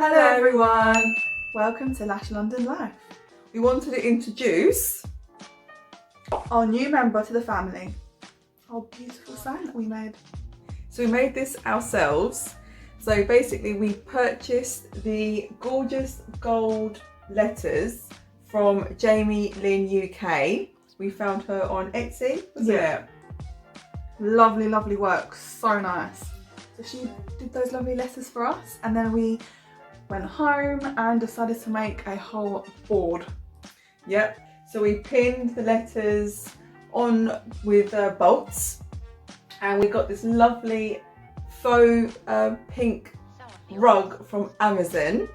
Hello everyone, welcome to Lash London Life. We wanted to introduce our new member to the family, our beautiful sign that we made. So we made this ourselves. So basically we purchased the gorgeous gold letters from JAMIE LYNN UK. We found her on Etsy, wasn't it? Lovely, lovely work, so nice. So she did those lovely letters for us, and then we went home and decided to make a whole board. Yep, so we pinned the letters on with bolts, and we got this lovely faux pink rug from Amazon.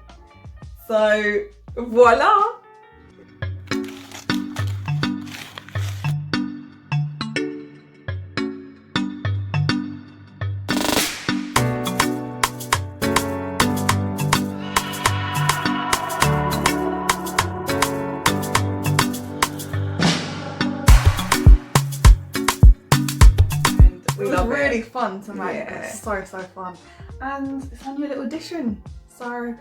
So voila! Really fun to make. Yeah. It's so fun, and it's our new little edition, so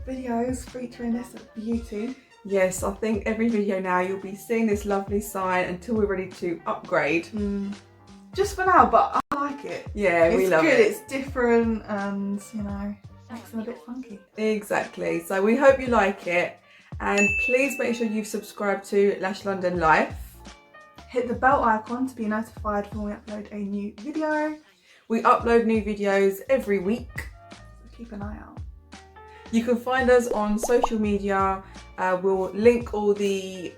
videos featuring this beauty. Yes, I think every video now you'll be seeing this lovely sign until we're ready to upgrade. Just for now, but I like it. Yeah, we love it. It's different, and you know, makes them a bit funky. Exactly, so we hope you like it, and please make sure you've subscribed to Lash London Life. Hit the bell icon to be notified when we upload a new video. We upload new videos every week, so keep an eye out. You can find us on social media. We'll link all the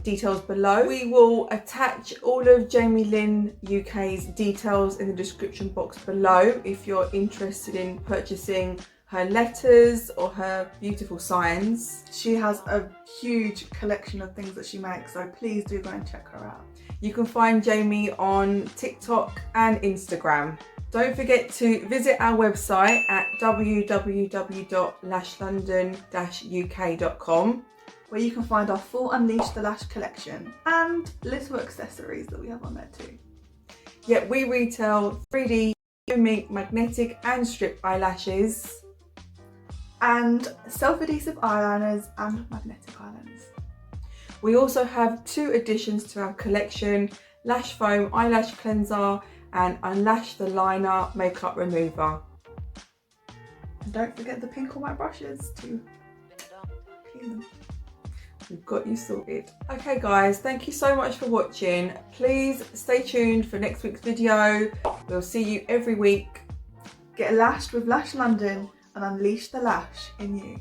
details below. We will attach all of JAMIE LYNN UK's details in the description box below if you're interested in purchasing her letters or her beautiful signs. She has a huge collection of things that she makes, so please do go and check her out. You can find Jamie on TikTok and Instagram. Don't forget to visit our website at www.lashlondon-uk.com, where you can find our full Unleash the Lash collection and little accessories that we have on there too. Yep, we retail 3D, mink, magnetic and strip eyelashes, and self-adhesive eyeliners and magnetic eyeliners. We also have 2 additions to our collection: Lash Foam Eyelash Cleanser and Unlash the Liner Makeup Remover. And don't forget the pink or white brushes to clean them. We've got you sorted. Okay guys, thank you so much for watching. Please stay tuned for next week's video. We'll see you every week. Get lashed with Lash London and unleash the lash in you.